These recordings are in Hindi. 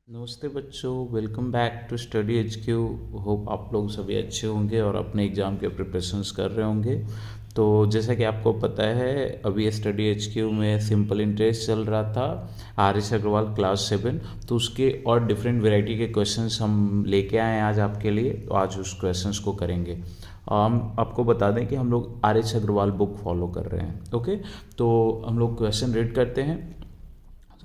नमस्ते बच्चों, welcome back to Study H Q. Hope आप लोग सभी अच्छे होंगे और अपने एग्ज़ाम के प्रिपरेशंस कर रहे होंगे। तो जैसा कि आपको पता है, अभी स्टडी एच क्यू में सिंपल इंटरेस्ट चल रहा था, आर एस अग्रवाल क्लास 7। तो उसके और डिफरेंट वेराइटी के क्वेश्चंस हम लेके आए हैं आज आपके लिए। तो आज उस क्वेश्चंस को करेंगे। हम आपको बता दें कि हम लोग R S Agarwal book follow कर रहे हैं। ओके, तो हम लोग क्वेश्चन रीड करते हैं।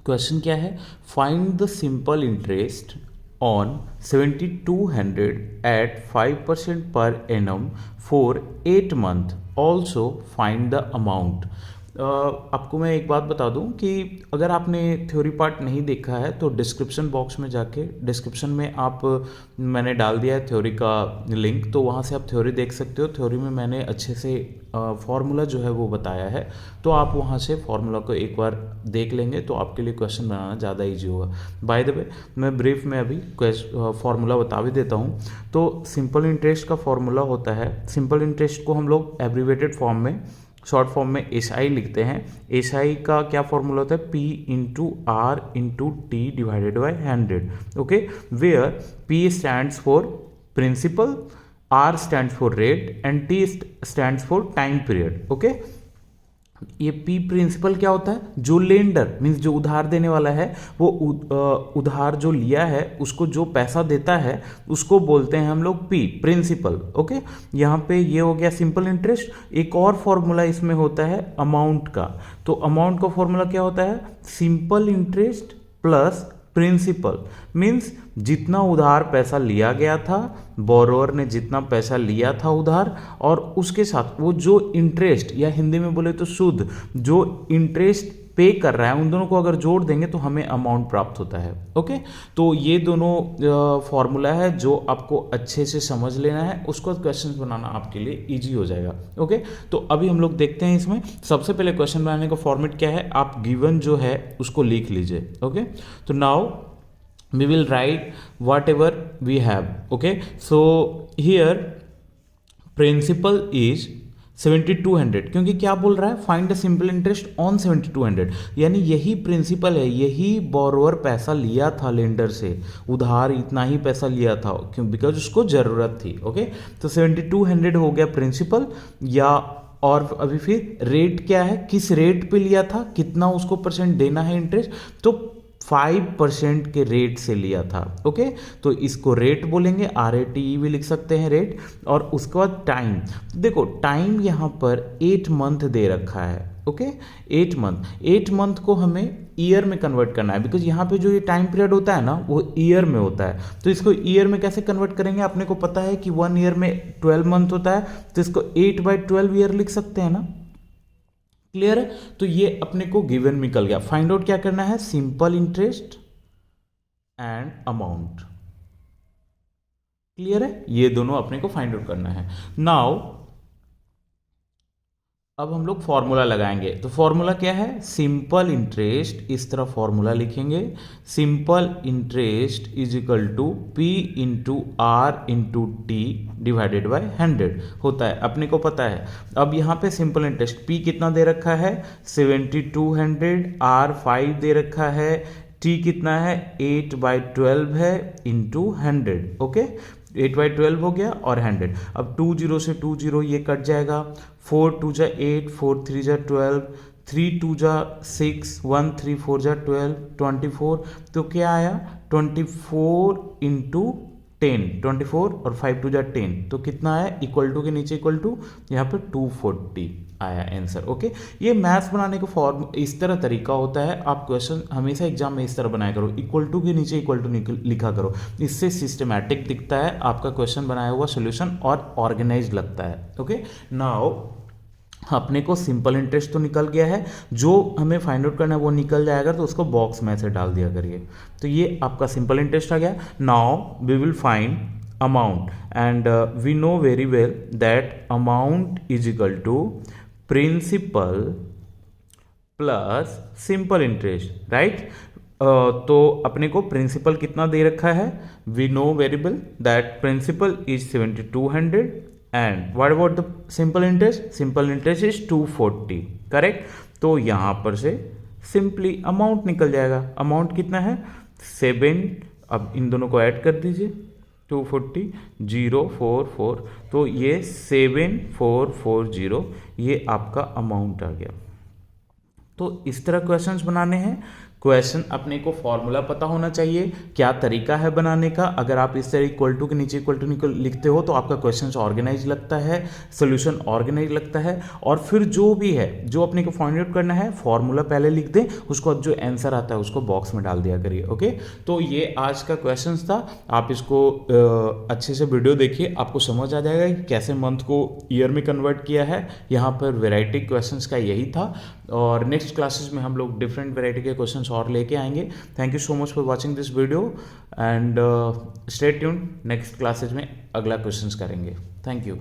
क्वेश्चन क्या है? Find the simple interest on 7200 at 5% per annum for 8 month. Also find the amount. आपको मैं एक बात बता दूं कि अगर आपने थ्योरी पार्ट नहीं देखा है तो डिस्क्रिप्शन बॉक्स में जाके डिस्क्रिप्शन में मैंने डाल दिया है थ्योरी का लिंक, तो वहाँ से आप थ्योरी देख सकते हो। थ्योरी में मैंने अच्छे से फॉर्मूला जो है वो बताया है, तो आप वहाँ से फॉर्मूला को एक बार देख लेंगे तो आपके लिए क्वेश्चन बनाना ज़्यादा ईजी होगा। बाय द वे, मैं ब्रीफ में अभी फॉर्मूला बता भी देता हूँ। तो सिंपल इंटरेस्ट का फॉर्मूला होता है, सिंपल इंटरेस्ट को हम लोग एब्रीवेटेड फॉर्म में, शॉर्ट फॉर्म में एस आई लिखते हैं। एस आई का क्या फॉर्मूला होता है? P into R into T divided by 100। Okay, where P stands for principal, R stands for rate and T stands for time period. Okay, ये पी प्रिंसिपल क्या होता है? जो लेंडर मीन्स जो उधार देने वाला है, वो उधार जो लिया है उसको जो पैसा देता है उसको बोलते हैं हम लोग पी प्रिंसिपल। ओके, यहाँ पे ये हो गया सिंपल इंटरेस्ट। एक और फॉर्मूला इसमें होता है अमाउंट का। तो अमाउंट का फॉर्मूला क्या होता है? Simple interest plus principal. Means जितना उधार पैसा लिया गया था, बोरोअर ने जितना पैसा लिया था उधार, और उसके साथ वो जो इंटरेस्ट, या हिंदी में बोले तो सूद, जो इंटरेस्ट पे कर रहा है, उन दोनों को अगर जोड़ देंगे तो हमें अमाउंट प्राप्त होता है। ओके, तो ये दोनों फॉर्मूला है जो आपको अच्छे से समझ लेना है, उसको क्वेश्चन बनाना आपके लिए इजी हो जाएगा। ओके, तो अभी हम लोग देखते हैं इसमें। सबसे पहले क्वेश्चन बनाने का फॉर्मेट क्या है, आप गिवन जो है उसको लिख लीजिए। ओके, तो now we will write whatever we have. Okay, so here principal is 7200, क्योंकि क्या बोल रहा है? Find the simple interest on 7200, यानी यही प्रिंसिपल है, यही बोरोवर पैसा लिया था लेंडर से, उधार इतना ही पैसा लिया था क्यों? बिकॉज उसको जरूरत थी। ओके, तो 7200 हो गया प्रिंसिपल, या और अभी फिर रेट क्या है, किस रेट पे लिया था, कितना उसको परसेंट देना है इंटरेस्ट, तो 5% के रेट से लिया था। ओके, तो इसको रेट बोलेंगे, RATE भी लिख सकते हैं रेट। और उसके बाद टाइम, देखो टाइम यहाँ पर 8 मंथ दे रखा है। ओके, 8 मंथ को हमें ईयर में कन्वर्ट करना है, बिकॉज यहाँ पे जो ये टाइम पीरियड होता है ना वो ईयर में होता है। तो इसको ईयर में कैसे कन्वर्ट करेंगे? अपने को पता है कि 1 ईयर में 12 मंथ होता है, तो इसको 8/12 ईयर लिख सकते हैं ना। क्लियर है? तो ये अपने को गिवन निकल गया। फाइंड आउट क्या करना है? Simple interest and amount. Clear है? ये दोनों अपने को फाइंड आउट करना है। नाउ अब हम लोग फॉर्मूला लगाएंगे। तो फॉर्मूला क्या है? सिंपल इंटरेस्ट, इस तरह फॉर्मूला लिखेंगे, simple interest is equal to P into R into T divided by 100 होता है, अपने को पता है। अब यहाँ पे सिंपल इंटरेस्ट पी कितना दे रखा है? 7200, आर 5 दे रखा है, टी कितना है? 8/12 है इंटू 100। ओके, 8/12 हो गया और 100। अब 20 से 20 ये कट जाएगा, 4 2 जा 8, 4 3 जा 12, 3 2 जा 6, 1 3 4 जा 12, 24। तो क्या आया? 24 इंटू 10, 24 और 5 2 जा 10, तो कितना आया? इक्वल टू के नीचे इक्वल टू, यहाँ पे 240 आया आंसर। ओके, ये मैथ्स बनाने का फॉर्म इस तरह तरीका होता है। आप क्वेश्चन हमेशा एग्जाम में इस तरह बनाया करो, इक्वल टू के नीचे इक्वल टू लिखा करो, इससे सिस्टमैटिक दिखता है आपका क्वेश्चन बनाया हुआ सोल्यूशन और ऑर्गेनाइज लगता है। ओके, नाउ अपने को सिंपल इंटरेस्ट तो निकल गया है, जो हमें फाइंड आउट करना है वो निकल जाएगा, तो उसको बॉक्स में से डाल दिया करिए। तो ये आपका सिंपल इंटरेस्ट आ गया। Now we will find amount, and we know very well that amount is equal to principal plus simple interest, right. तो अपने को प्रिंसिपल कितना दे रखा है? We know very well that principal is 7200 and what about the simple interest? Simple interest is 240, correct. तो यहां पर से सिंपली अमाउंट निकल जाएगा। अमाउंट कितना है? 7 अब इन दोनों को ऐड कर दीजिए, 240 044, तो ये 7440 ये आपका अमाउंट आ गया। तो इस तरह क्वेश्चंस बनाने हैं। क्वेश्चन अपने को फॉर्मूला पता होना चाहिए, क्या तरीका है बनाने का। अगर आप इस तरह इक्वल टू के नीचे इक्वल टू लिखते हो तो आपका क्वेश्चन ऑर्गेनाइज लगता है, सोल्यूशन ऑर्गेनाइज लगता है। और फिर जो भी है जो अपने को फाइंड आउट करना है, फॉर्मूला पहले लिख दें, उसको जो आंसर आता है उसको बॉक्स में डाल दिया करिए। ओके, तो ये आज का क्वेश्चन था। आप इसको अच्छे से वीडियो देखिए, आपको समझ आ जाएगा कि कैसे मंथ को ईयर में कन्वर्ट किया है। यहाँ पर वेराइटी क्वेश्चंस का यही था, और नेक्स्ट क्लासेस में हम लोग डिफरेंट वेराइटी के क्वेश्चंस और लेके आएंगे। Thank you so much for watching this video and stay tuned. Next classes में अगला क्वेश्चंस करेंगे। Thank you.